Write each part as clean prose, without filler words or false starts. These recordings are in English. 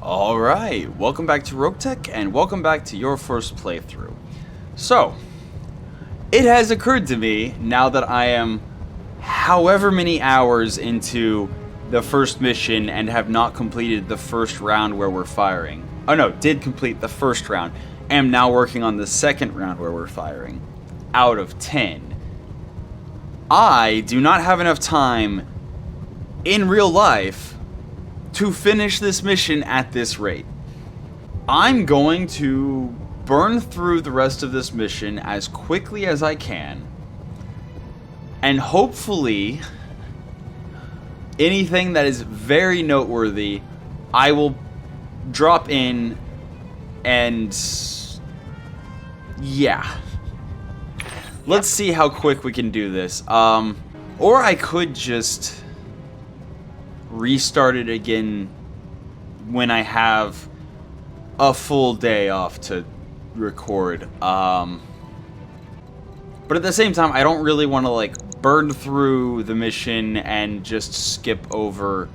Alright, welcome back to Roguetech, and welcome back to your first playthrough. So, it has occurred to me, now that I am however many hours into the first mission and have not completed the first round where we're firing. Oh no, did complete the first round, am now working on the second round where we're firing. Out of 10. I do not have enough time in real life to finish this mission at this rate. I'm going to burn through the rest of this mission as quickly as I can, and hopefully anything that is very noteworthy I will drop in, and yeah, let's see how quick we can do this. Or I could just restart it again when I have a full day off to record. But at the same time, I don't really want to like burn through the mission and just skip over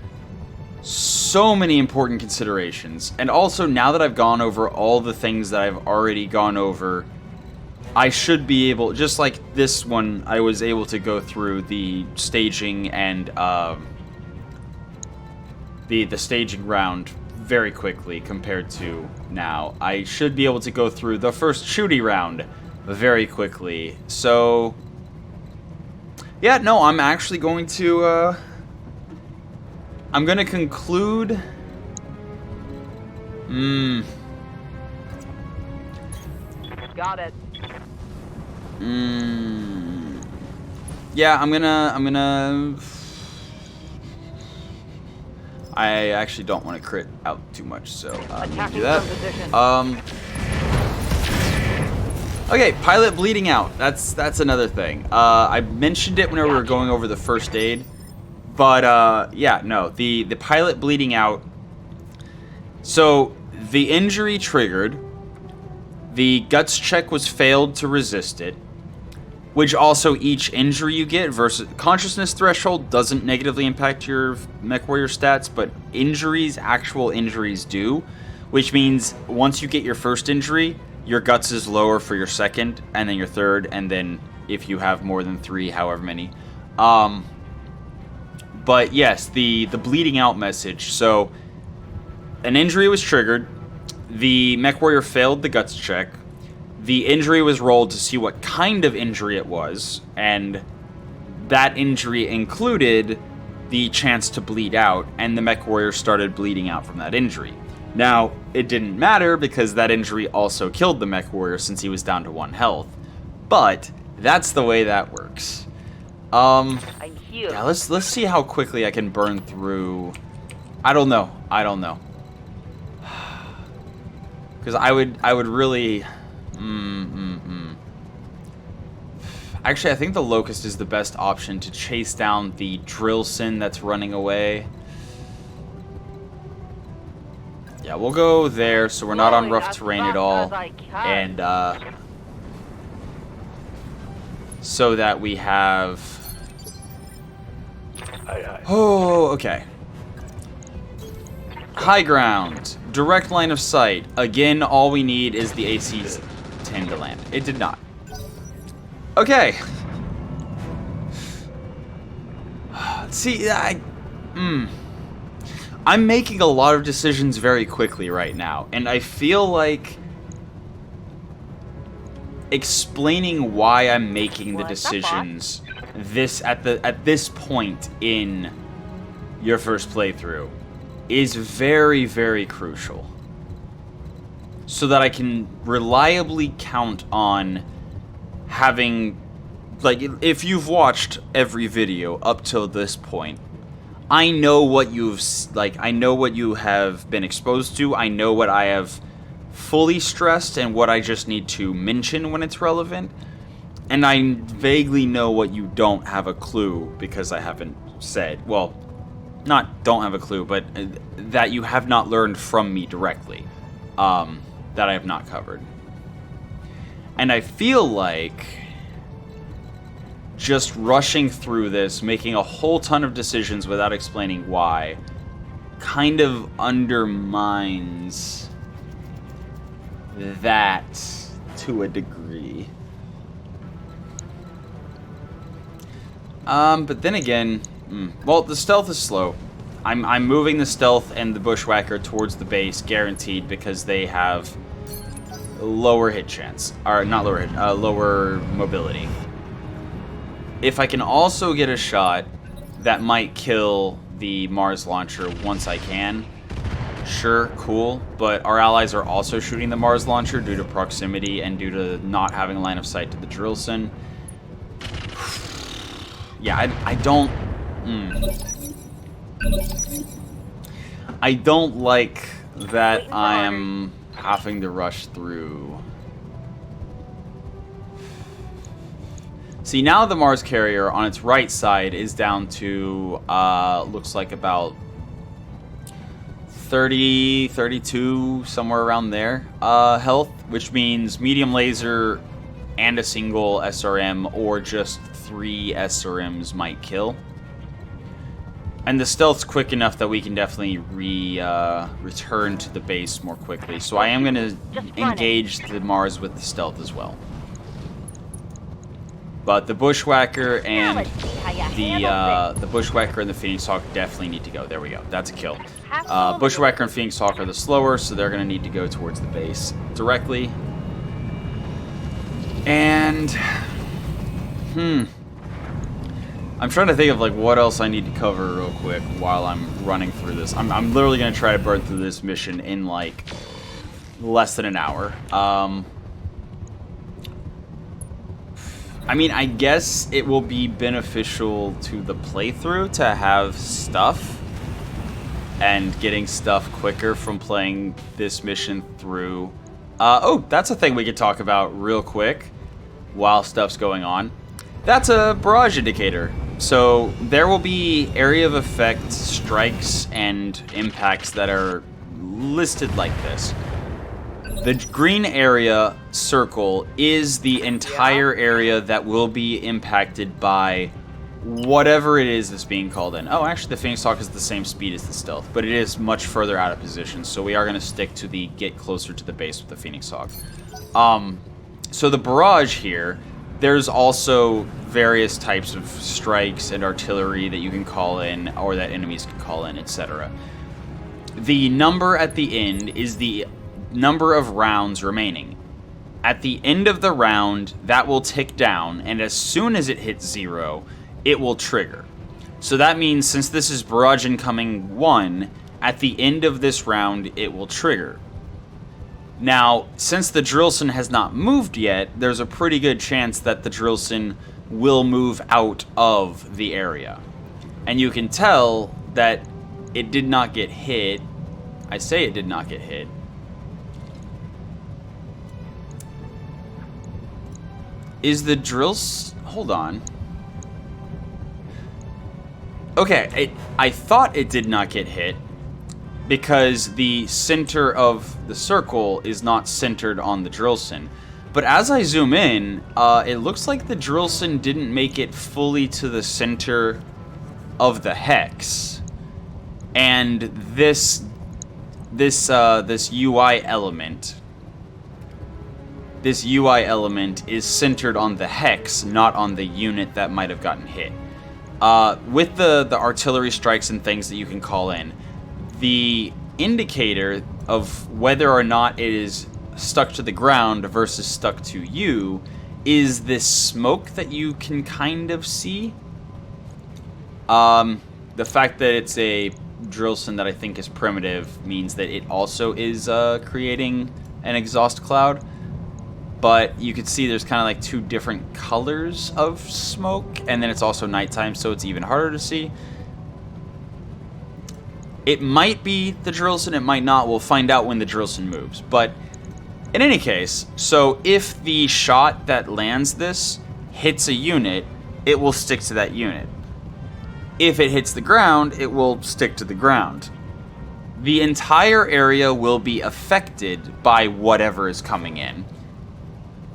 so many important considerations. And also, now that I've gone over all the things that I've already gone over, I should be able, just like this one, I was able to go through the staging and the staging round very quickly compared to now. I should be able to go through the first shooty round very quickly. So yeah, no, I'm actually going to I'm gonna conclude Got it. Yeah, I'm gonna I actually don't want to crit out too much, so I'm gonna do that. Okay, pilot bleeding out. That's another thing. I mentioned it whenever we were going over the first aid, but yeah, no, the pilot bleeding out. So the injury triggered. The guts check was failed to resist it, which also each injury you get versus consciousness threshold doesn't negatively impact your Mechwarrior stats, but injuries, actual injuries do, which means once you get your first injury, your guts is lower for your second, and then your third, and then if you have more than 3, however many. But yes, the bleeding out message. So an injury was triggered. The Mechwarrior failed the guts check. The injury was rolled to see what kind of injury it was, and that injury included the chance to bleed out, and the Mechwarrior started bleeding out from that injury. Now, it didn't matter because that injury also killed the Mechwarrior since he was down to 1 health, but that's the way that works. I'm here. Yeah, let's see how quickly I can burn through. I don't know. Because I would really. Actually, I think the Locust is the best option to chase down the Drillson that's running away. Yeah, we'll go there so we're not on rough terrain at all. And so that we have. Oh, okay. High ground. Direct line of sight. Again, all we need is the AC's 10 to land. It did not. Okay. See, I'm making a lot of decisions very quickly right now, and I feel like explaining why I'm making the decisions at this point in your first playthrough is very, very crucial, so that I can reliably count on having, like, if you've watched every video up till this point, I know what I know what you have been exposed to, I know what I have fully stressed and what I just need to mention when it's relevant, and I vaguely know what you don't have a clue because I haven't said, well, not don't have a clue, but that you have not learned from me directly, that I have not covered. And I feel like just rushing through this, making a whole ton of decisions without explaining why, kind of undermines that to a degree. But then again, well, the stealth is slow. I'm moving the stealth and the bushwhacker towards the base, guaranteed, because they have lower hit chance, or not lower hit, lower mobility. If I can also get a shot that might kill the Mars launcher once I can, sure, cool. But our allies are also shooting the Mars launcher due to proximity and due to not having a line of sight to the Drillson. Yeah, I don't... I don't like that I am having to rush through. See, now the Mars carrier on its right side is down to, looks like about 30, 32, somewhere around there, health, which means medium laser and a single SRM or just 3 SRMs might kill. And the stealth's quick enough that we can definitely return to the base more quickly. So I am going to engage the Mars with the stealth as well. But the bushwhacker and the bushwhacker and the Phoenix Hawk definitely need to go. There we go. That's a kill. Bushwhacker and Phoenix Hawk are the slower, so they're going to need to go towards the base directly. And I'm trying to think of like what else I need to cover real quick while I'm running through this. I'm literally going to try to burn through this mission in like less than an hour. I mean, I guess it will be beneficial to the playthrough to have stuff and getting stuff quicker from playing this mission through. Oh, that's a thing we could talk about real quick while stuff's going on. That's a barrage indicator. So there will be area of effect strikes and impacts that are listed like this. The green area circle is the entire area that will be impacted by whatever it is that's being called in. Oh, actually, the Phoenix Hawk is the same speed as the stealth, but it is much further out of position, so we are going to stick to the get closer to the base with the Phoenix Hawk. So the barrage here, there's also various types of strikes and artillery that you can call in, or that enemies can call in, etc. The number at the end is the number of rounds remaining. At the end of the round, that will tick down, and as soon as it hits 0, it will trigger. So that means since this is barrage incoming 1, at the end of this round, it will trigger. Now, since the Drillson has not moved yet, there's a pretty good chance that the Drillson will move out of the area. And you can tell that it did not get hit. I say it did not get hit. Is the drills... Hold on. Okay, I thought it did not get hit because the center of the circle is not centered on the Drillson. But as I zoom in, it looks like the Drillson didn't make it fully to the center of the hex. And this UI element... This UI element is centered on the hex, not on the unit that might have gotten hit. With the artillery strikes and things that you can call in, the indicator of whether or not it is stuck to the ground versus stuck to you is this smoke that you can kind of see. The fact that it's a Drillson that I think is primitive means that it also is creating an exhaust cloud. But you can see there's kind of like 2 different colors of smoke, and then it's also nighttime, so it's even harder to see. It might be the Drillson, it might not. We'll find out when the Drillson moves. But in any case, so if the shot that lands this hits a unit, it will stick to that unit. If it hits the ground, it will stick to the ground. The entire area will be affected by whatever is coming in.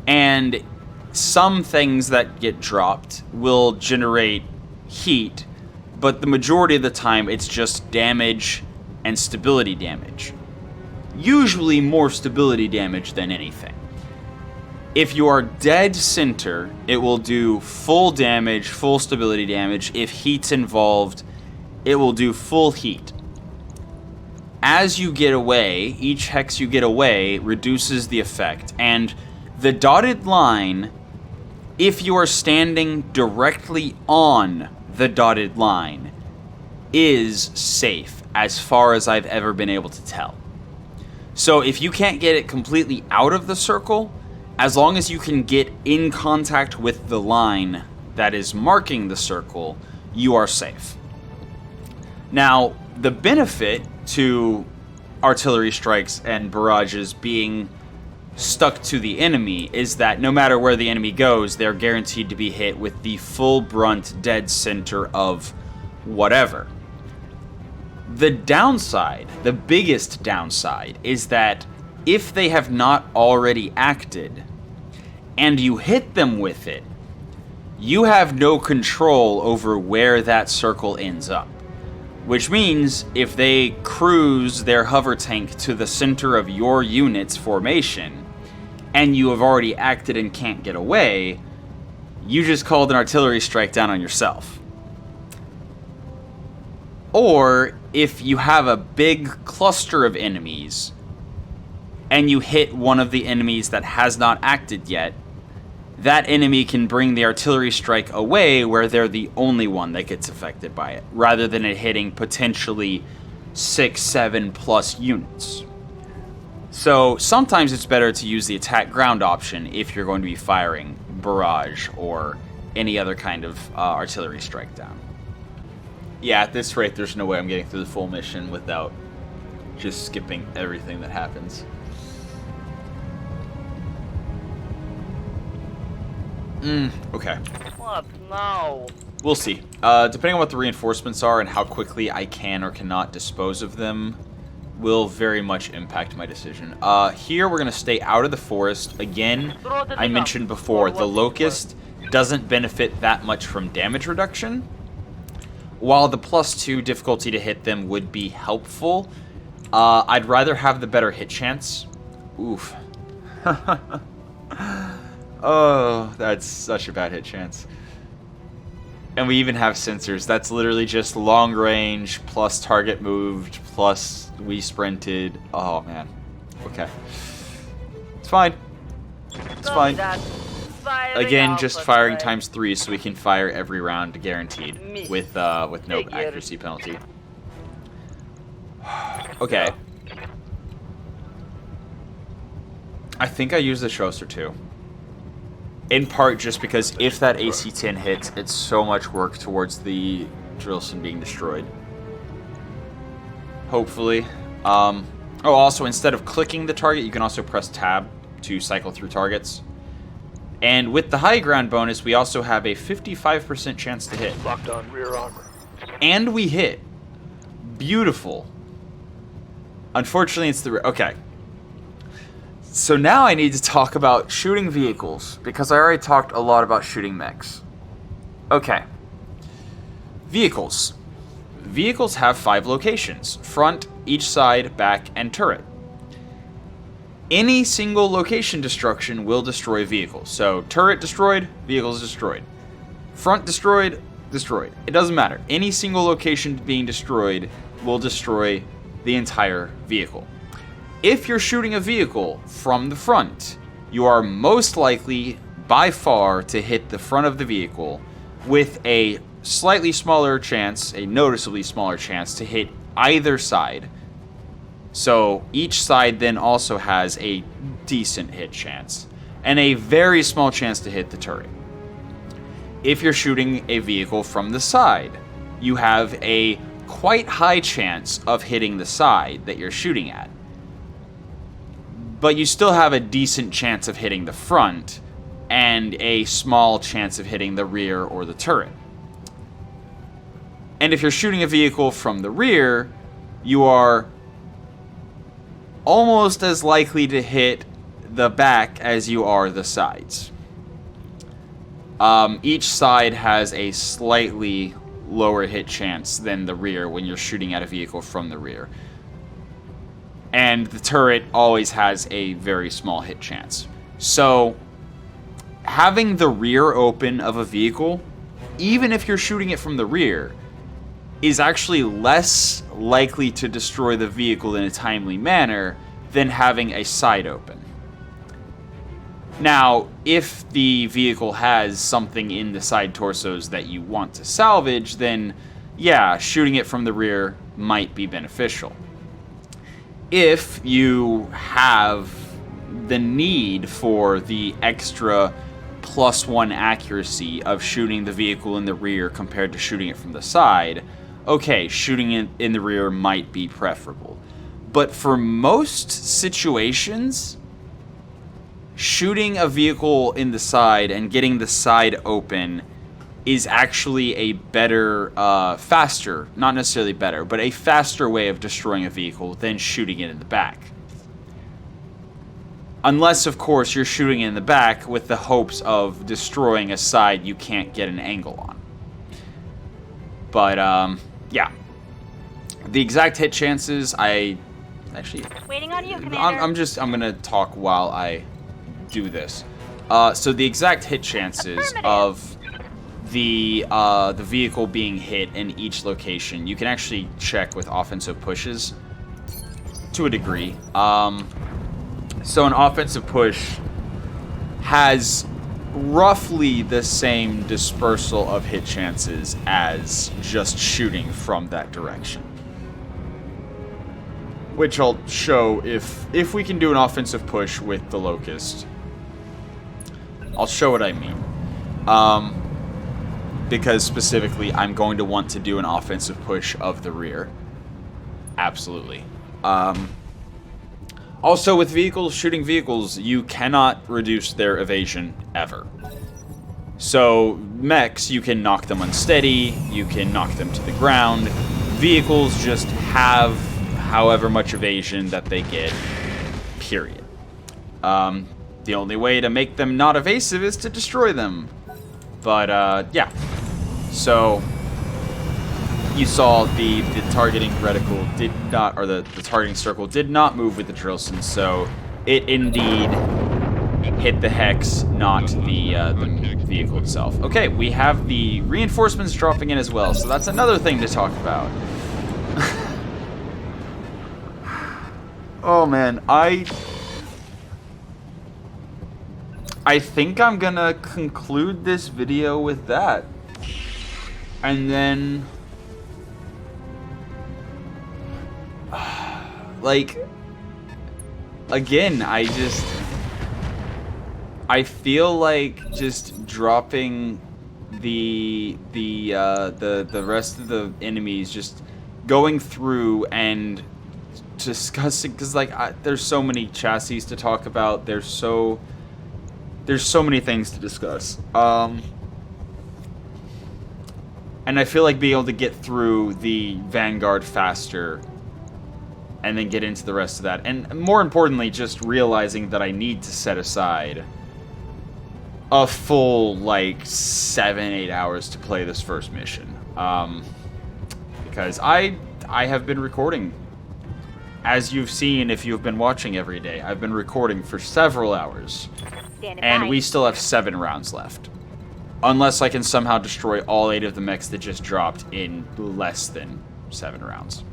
And some things that get dropped will generate heat, but the majority of the time it's just damage and stability damage. Usually more stability damage than anything. If you are dead center, it will do full damage, full stability damage. If heat's involved, it will do full heat. As you get away, each hex you get away reduces the effect. And the dotted line, if you are standing directly on the dotted line, is safe as far as I've ever been able to tell. So if you can't get it completely out of the circle, as long as you can get in contact with the line that is marking the circle, you are safe. Now, the benefit to artillery strikes and barrages being stuck to the enemy is that no matter where the enemy goes, they're guaranteed to be hit with the full brunt dead center of whatever. The downside, the biggest downside, is that if they have not already acted and you hit them with it, you have no control over where that circle ends up. Which means if they cruise their hover tank to the center of your unit's formation and you have already acted and can't get away, you just called an artillery strike down on yourself. Or if you have a big cluster of enemies and you hit one of the enemies that has not acted yet, that enemy can bring the artillery strike away where they're the only one that gets affected by it, rather than it hitting potentially 6, 7 plus units. So sometimes it's better to use the attack ground option if you're going to be firing barrage or any other kind of artillery strike down. Yeah, at this rate, there's no way I'm getting through the full mission without just skipping everything that happens. Okay. What? No. We'll see. Depending on what the reinforcements are and how quickly I can or cannot dispose of them will very much impact my decision. Here we're going to stay out of the forest. Again, I mentioned before, the Locust doesn't benefit that much from damage reduction. While the +2 difficulty to hit them would be helpful, I'd rather have the better hit chance. Oof. Oh, that's such a bad hit chance. And we even have sensors. That's literally just long range, plus target moved, plus we sprinted. Oh, man. Okay. It's fine. It's fine. Again, just firing times 3 so we can fire every round guaranteed with no accuracy penalty. Okay. I think I used the Schroester too. In part just because if that AC-10 hits, it's so much work towards the Drillson being destroyed. Hopefully. Oh, also, instead of clicking the target, you can also press tab to cycle through targets. And with the high ground bonus, we also have a 55% chance to hit. Locked on rear armor. And we hit. Beautiful. Unfortunately, it's the... Okay. So now I need to talk about shooting vehicles, because I already talked a lot about shooting mechs. Okay. Vehicles. Vehicles have 5 locations: front, each side, back, and turret. Any single location destruction will destroy vehicles. So, turret destroyed, vehicles destroyed. Front destroyed, destroyed. It doesn't matter. Any single location being destroyed will destroy the entire vehicle. If you're shooting a vehicle from the front, you are most likely, by far, to hit the front of the vehicle with a slightly smaller chance, a noticeably smaller chance, to hit either side. So each side then also has a decent hit chance, and a very small chance to hit the turret. If you're shooting a vehicle from the side, you have a quite high chance of hitting the side that you're shooting at. But you still have a decent chance of hitting the front, and a small chance of hitting the rear or the turret. And if you're shooting a vehicle from the rear, you are almost as likely to hit the back as you are the sides. Each side has a slightly lower hit chance than the rear when you're shooting at a vehicle from the rear. and the turret always has a very small hit chance. So, having the rear open of a vehicle, even if you're shooting it from the rear, is actually less likely to destroy the vehicle in a timely manner than having a side open. Now, if the vehicle has something in the side torsos that you want to salvage, then yeah, shooting it from the rear might be beneficial. If you have the need for the extra +1 accuracy of shooting the vehicle in the rear compared to shooting it from the side, okay, shooting it in the rear might be preferable. But for most situations, shooting a vehicle in the side and getting the side open is actually a better, faster, not necessarily better, but a faster way of destroying a vehicle than shooting it in the back. Unless, of course, you're shooting it in the back with the hopes of destroying a side you can't get an angle on. But, yeah. The exact hit chances, Waiting on you, Commander. I'm gonna talk while I do this. So the exact hit chances of the vehicle being hit in each location, you can actually check with offensive pushes to a degree. So an offensive push has roughly the same dispersal of hit chances as just shooting from that direction. Which I'll show if we can do an offensive push with the Locust. I'll show what I mean. Because specifically, I'm going to want to do an offensive push of the rear. Absolutely. Also, with vehicles, shooting vehicles, you cannot reduce their evasion ever. So, mechs, you can knock them unsteady, you can knock them to the ground. Vehicles just have however much evasion that they get, period. The only way to make them not evasive is to destroy them. But, yeah. So, you saw the targeting reticle did not, or the targeting circle did not move with the Drillson, so it indeed hit the hex, not the vehicle itself. Okay, we have the reinforcements dropping in as well, so that's another thing to talk about. Oh man, I think I'm gonna conclude this video with that. And then, like, again, I feel like just dropping the rest of the enemies, just going through and discussing, because like there's so many chassis to talk about. There's so many things to discuss. And I feel like being able to get through the Vanguard faster and then get into the rest of that. And more importantly, just realizing that I need to set aside a full, like, 7-8 hours to play this first mission. Because I have been recording. As you've seen if you've been watching every day, I've been recording for several hours. And we still have 7 rounds left. Unless I can somehow destroy all 8 of the mechs that just dropped in less than 7 rounds.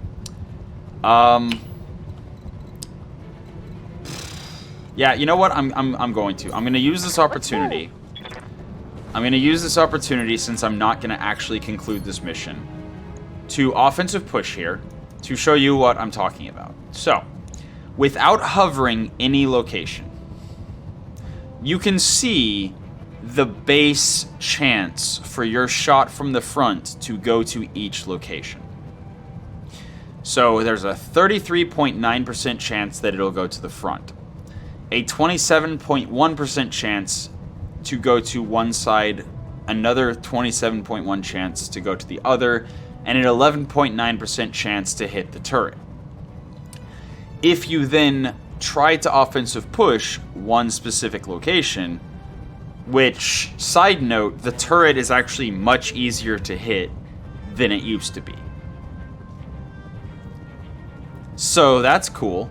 Yeah, you know what? I'm going to use this opportunity. I'm going to use this opportunity, since I'm not going to actually conclude this mission, to offensive push here to show you what I'm talking about. So, without hovering any location, you can see the base chance for your shot from the front to go to each location. So there's a 33.9% chance that it'll go to the front, a 27.1% chance to go to one side, another 27.1% chance to go to the other, and an 11.9% chance to hit the turret. If you then try to offensive push one specific location, which, side note, the turret is actually much easier to hit than it used to be. So that's cool.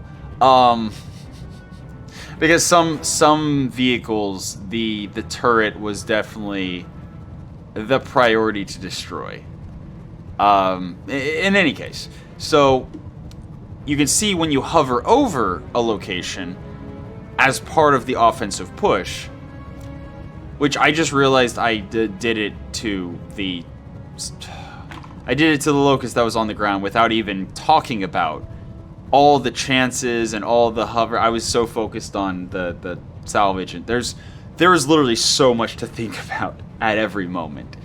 Because some vehicles, the turret was definitely the priority to destroy. In any case, so you can see when you hover over a location as part of the offensive push, which I just realized I did it to the locust that was on the ground without even talking about all the chances and all the hover. I was so focused on the salvage, and there is literally so much to think about at every moment.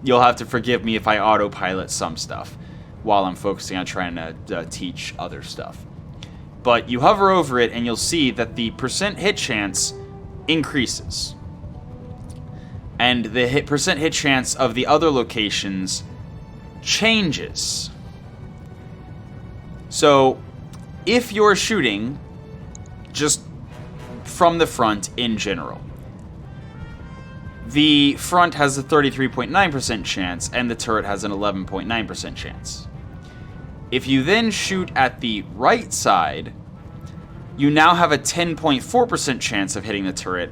You'll have to forgive me if I autopilot some stuff while I'm focusing on trying to teach other stuff. But you hover over it and you'll see that the percent hit chance increases. And the percent hit chance of the other locations changes. So, if you're shooting just from the front in general, the front has a 33.9% chance and the turret has an 11.9% chance. If you then shoot at the right side, you now have a 10.4% chance of hitting the turret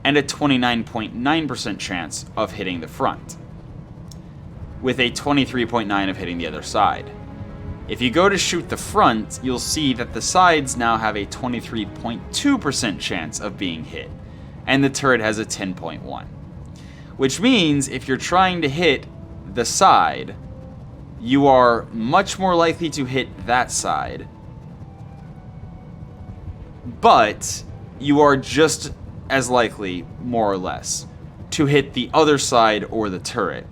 and a 29.9% chance of hitting the front, with a 23.9% of hitting the other side. If you go to shoot the front, you'll see that the sides now have a 23.2% chance of being hit, and the turret has a 10.1%. Which means if you're trying to hit the side, you are much more likely to hit that side, but you are just as likely, more or less, to hit the other side or the turret.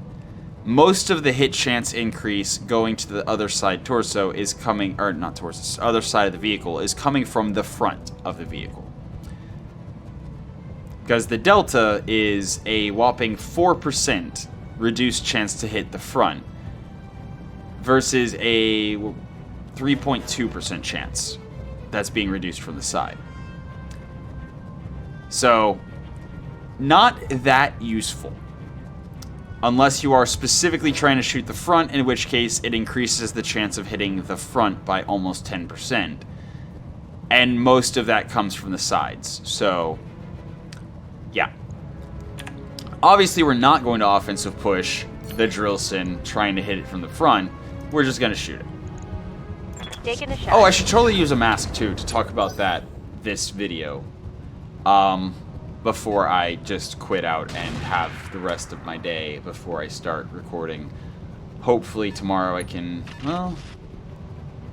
Most of the hit chance increase going to the other side torso is coming, or not torso, other side of the vehicle is coming from the front of the vehicle. Because the delta is a whopping 4% reduced chance to hit the front versus a 3.2% chance that's being reduced from the side. So, not that useful. Unless you are specifically trying to shoot the front, in which case it increases the chance of hitting the front by almost 10%. And most of that comes from the sides. So, yeah. Obviously, we're not going to offensive push the Drillson trying to hit it from the front. We're just going to shoot it. Taking a shot. Oh, I should totally use a mask, too, to talk about that this video. Before I just quit out and have the rest of my day before I start recording. Hopefully tomorrow I can, well,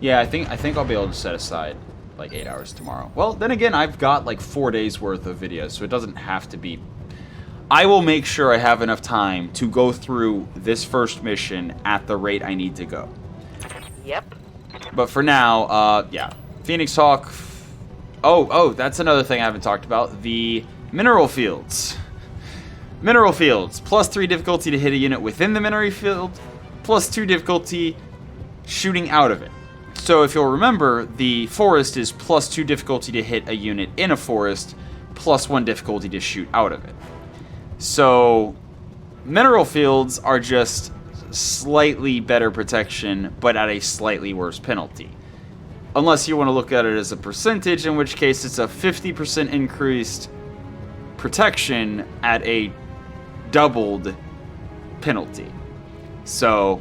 yeah, I think I'll be able to set aside like 8 hours tomorrow. Well, then again, I've got like 4 days worth of videos, so it doesn't have to be. I will make sure I have enough time to go through this first mission at the rate I need to go. Yep. But for now, yeah, Phoenix Hawk. Oh, that's another thing I haven't talked about. The mineral fields. Mineral fields. +3 difficulty to hit a unit within the mineral field. +2 difficulty shooting out of it. So if you'll remember, the forest is +2 difficulty to hit a unit in a forest. +1 difficulty to shoot out of it. So mineral fields are just slightly better protection, but at a slightly worse penalty. Unless you want to look at it as a percentage, in which case it's a 50% increased protection at a doubled penalty. So,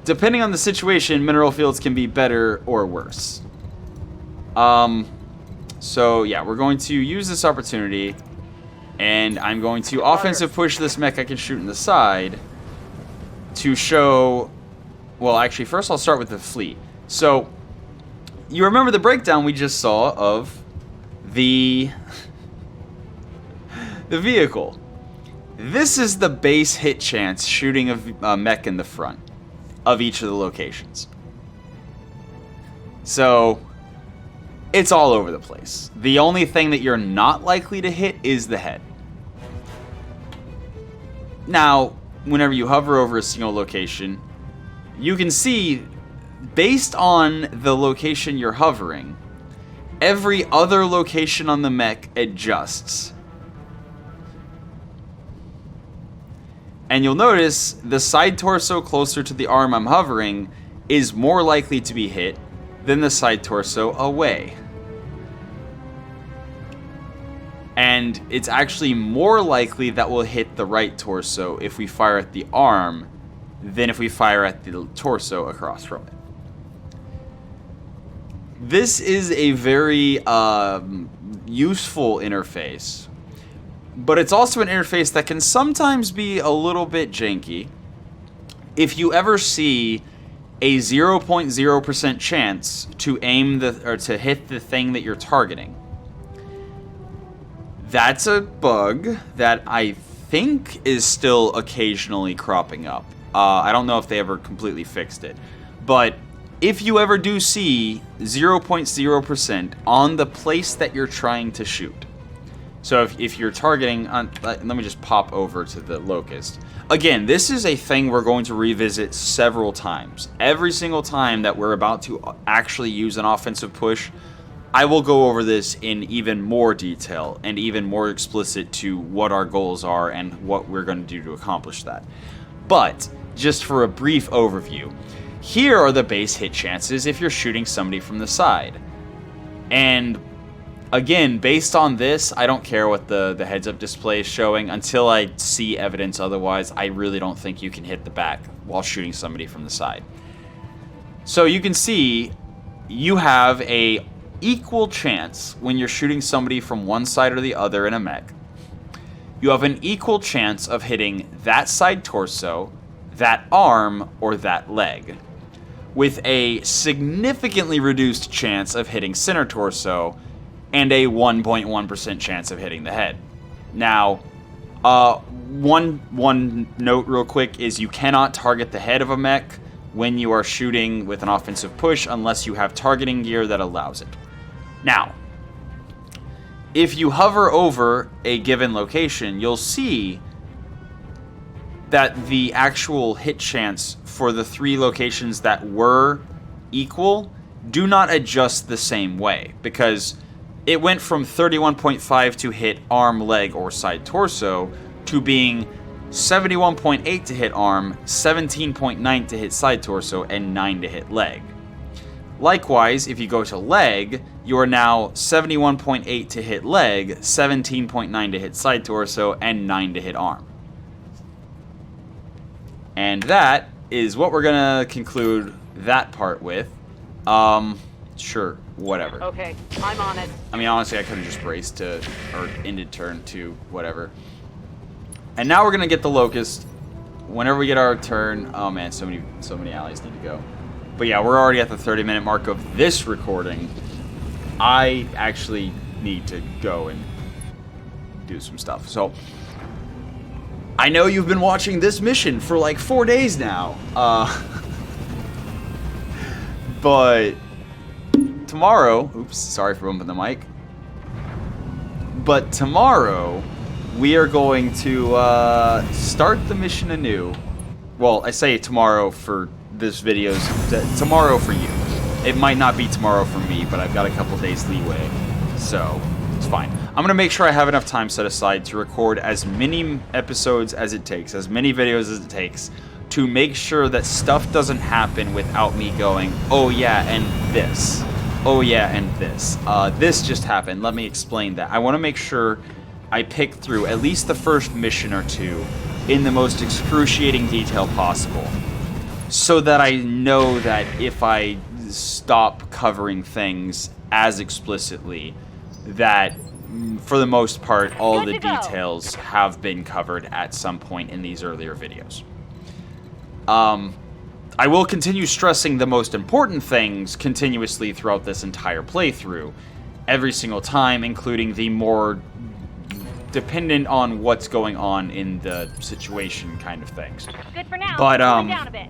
depending on the situation, mineral fields can be better or worse. So yeah, we're going to use this opportunity, and I'm going to offensive push this mech I can shoot in the side to show. Well, actually, first I'll start with the fleet. So, you remember the breakdown we just saw of the vehicle. This is the base hit chance shooting a mech in the front of each of the locations. So, it's all over the place. The only thing that you're not likely to hit is the head. Now, whenever you hover over a single location, you can see, based on the location you're hovering, every other location on the mech adjusts. And you'll notice the side torso closer to the arm I'm hovering is more likely to be hit then the side torso away. And it's actually more likely that we'll hit the right torso if we fire at the arm than if we fire at the torso across from it. This is a very useful interface, but it's also an interface that can sometimes be a little bit janky. If you ever see a 0.0% chance to aim or to hit the thing that you're targeting, that's a bug that I think is still occasionally cropping up. I don't know if they ever completely fixed it, but if you ever do see 0.0% on the place that you're trying to shoot, so if you're targeting on, let me just pop over to the locust. Again, this is a thing we're going to revisit several times. Every single time that we're about to actually use an offensive push, I will go over this in even more detail and even more explicit to what our goals are and what we're going to do to accomplish that. But just for a brief overview, here are the base hit chances if you're shooting somebody from the side. And again, based on this, I don't care what the heads-up display is showing until I see evidence otherwise. I really don't think you can hit the back while shooting somebody from the side. So you can see you have a equal chance when you're shooting somebody from one side or the other in a mech. You have an equal chance of hitting that side torso, that arm, or that leg, with a significantly reduced chance of hitting center torso and a 1.1% chance of hitting the head. Now, one note real quick is you cannot target the head of a mech when you are shooting with an offensive push unless you have targeting gear that allows it. Now, if you hover over a given location, you'll see that the actual hit chance for the 3 locations that were equal do not adjust the same way, because it went from 31.5 to hit arm, leg, or side torso to being 71.8 to hit arm, 17.9 to hit side torso, and 9 to hit leg. Likewise, if you go to leg, you are now 71.8 to hit leg, 17.9 to hit side torso, and 9 to hit arm. And that is what we're gonna conclude that part with. Sure, whatever. Okay, I'm on it. I mean, honestly, I could have just braced to, or ended turn to, whatever. And now we're gonna get the locust. Whenever we get our turn, oh man, so many allies need to go. But yeah, we're already at the 30-minute mark of this recording. I actually need to go and do some stuff. So, I know you've been watching this mission for like 4 days now. But tomorrow, oops, sorry for bumping the mic. But tomorrow, we are going to start the mission anew. Well, I say tomorrow for this video's tomorrow for you. It might not be tomorrow for me, but I've got a couple days leeway, so it's fine. I'm gonna make sure I have enough time set aside to record as many episodes as it takes, as many videos as it takes, to make sure that stuff doesn't happen without me going, oh yeah, and this. Oh yeah, and this. This just happened. Let me explain that. I want to make sure I pick through at least the first mission or two in the most excruciating detail possible, so that I know that if I stop covering things as explicitly, that for the most part all the details have been covered at some point in these earlier videos. I will continue stressing the most important things continuously throughout this entire playthrough, every single time, including the more dependent on what's going on in the situation kind of things. Good for now. But down a bit.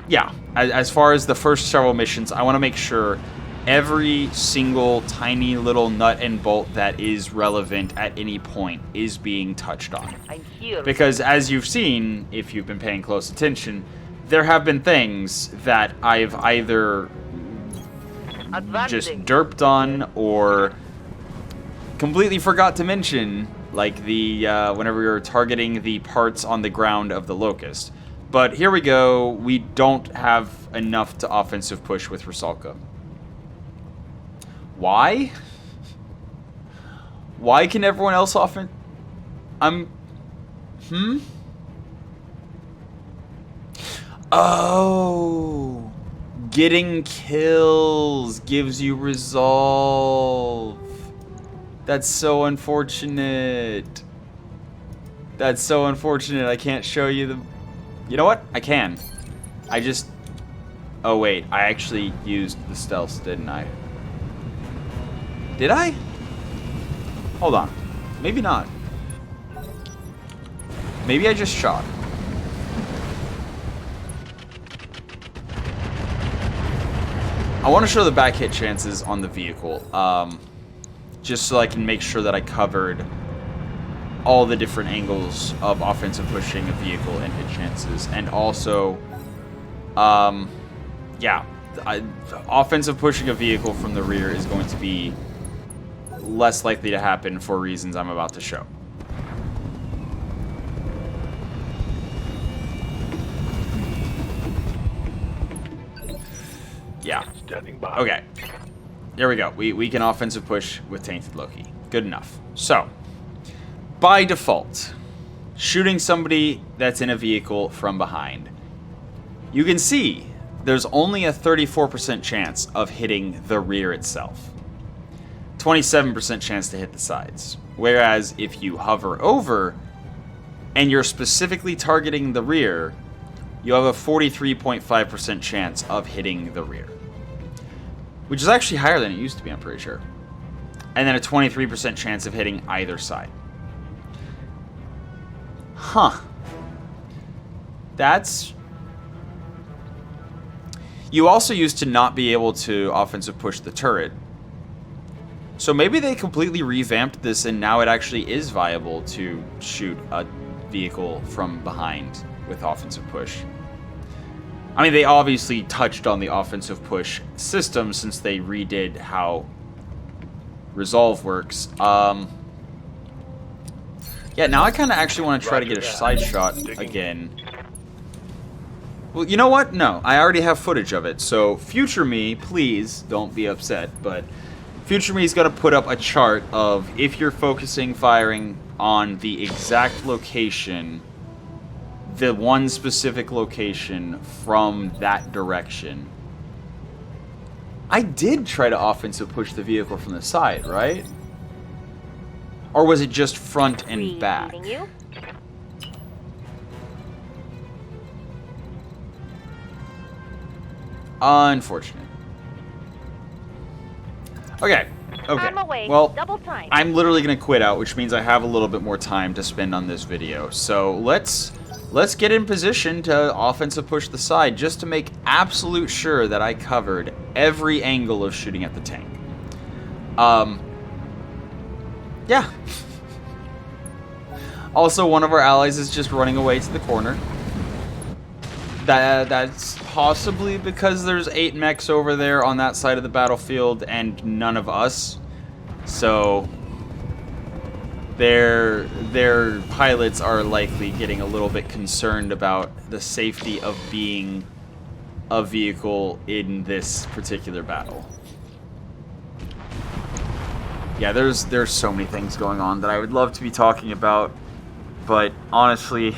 yeah, as far as the first several missions, I want to make sure every single tiny little nut and bolt that is relevant at any point is being touched on. I'm here. Because as you've seen, if you've been paying close attention, there have been things that I've either just derped on or completely forgot to mention, like the whenever we were targeting the parts on the ground of the locust. But here we go, we don't have enough to offensive push with Rusalka. Why? Why can everyone else often... Oh, getting kills gives you resolve. That's so unfortunate. That's so unfortunate. I can't show you the... You know what? I can. I just... Oh wait, I actually used the stealth, didn't I? Did I? Hold on. Maybe not. Maybe I just shot. I want to show the back hit chances on the vehicle, just so I can make sure that I covered all the different angles of offensive pushing a vehicle and hit chances, and also, yeah, offensive pushing a vehicle from the rear is going to be less likely to happen for reasons I'm about to show. Yeah. Okay. There we go. We can offensive push with Tainted Loki. Good enough. So, by default, shooting somebody that's in a vehicle from behind, you can see there's only a 34% chance of hitting the rear itself. 27% chance to hit the sides. Whereas if you hover over and you're specifically targeting the rear, you have a 43.5% chance of hitting the rear. Which is actually higher than it used to be, I'm pretty sure. And then a 23% chance of hitting either side. Huh. That's... You also used to not be able to offensive push the turret. So maybe they completely revamped this and now it actually is viable to shoot a vehicle from behind with offensive push. I mean, they obviously touched on the offensive push system since they redid how Resolve works. Yeah, now I kind of actually want to try to get a side shot again. Well, you know what? No, I already have footage of it. So, future me, please don't be upset. But future me is going to put up a chart of if you're focusing firing on the exact location, the one specific location from that direction. I did try to offensive push the vehicle from the side, right? Or was it just front and back? Unfortunate. Okay. Okay. Well, I'm literally going to quit out, which means I have a little bit more time to spend on this video. So let's get in position to offensive push the side just to make absolute sure that I covered every angle of shooting at the tank. Yeah. Also, one of our allies is just running away to the corner. That's possibly because there's 8 mechs over there on that side of the battlefield and none of us. So their pilots are likely getting a little bit concerned about the safety of being a vehicle in this particular battle. Yeah, there's so many things going on that I would love to be talking about, but honestly,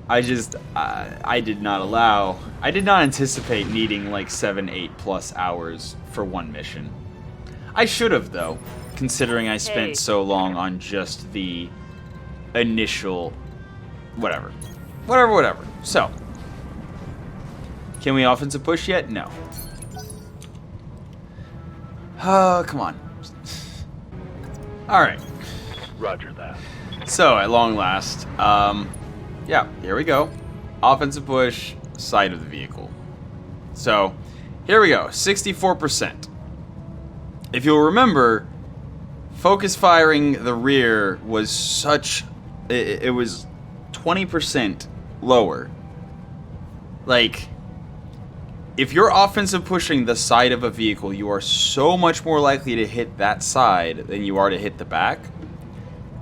I did not anticipate needing like 7-8 plus hours for one mission. I should have, though, considering I spent so long on just the initial whatever. So, can we offensive push yet? No. Oh, come on. Alright. Roger that. So, at long last, yeah, here we go. Offensive push, side of the vehicle. So, here we go, 64%. If you'll remember, focus firing the rear was it was 20% lower. Like, if you're offensive pushing the side of a vehicle, you are so much more likely to hit that side than you are to hit the back.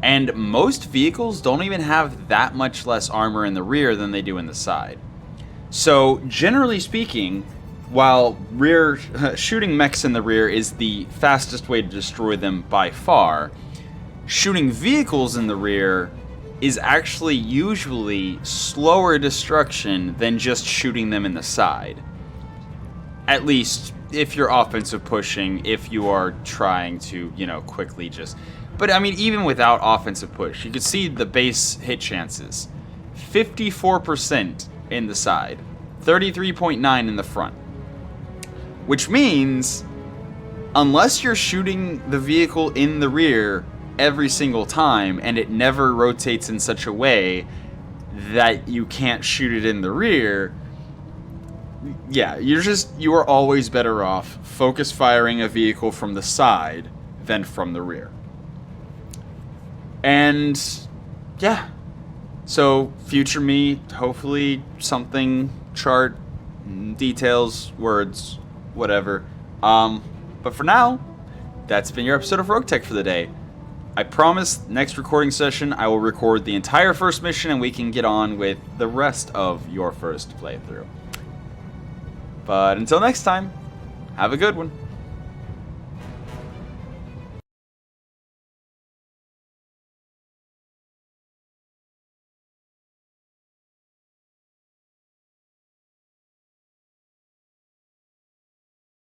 And most vehicles don't even have that much less armor in the rear than they do in the side. So, generally speaking, while shooting mechs in the rear is the fastest way to destroy them by far, shooting vehicles in the rear is actually usually slower destruction than just shooting them in the side. At least if you're offensive pushing, if you are trying to, quickly just... But, I mean, even without offensive push, you can see the base hit chances. 54% in the side, 33.9 in the front. Which means, unless you're shooting the vehicle in the rear every single time, and it never rotates in such a way that you can't shoot it in the rear, yeah, you are always better off focus firing a vehicle from the side than from the rear. And yeah, so future me, hopefully something, chart, details, words, whatever. But for now, that's been your episode of Roguetech for the day. I promise next recording session I will record the entire first mission and we can get on with the rest of your first playthrough. But until next time, have a good one.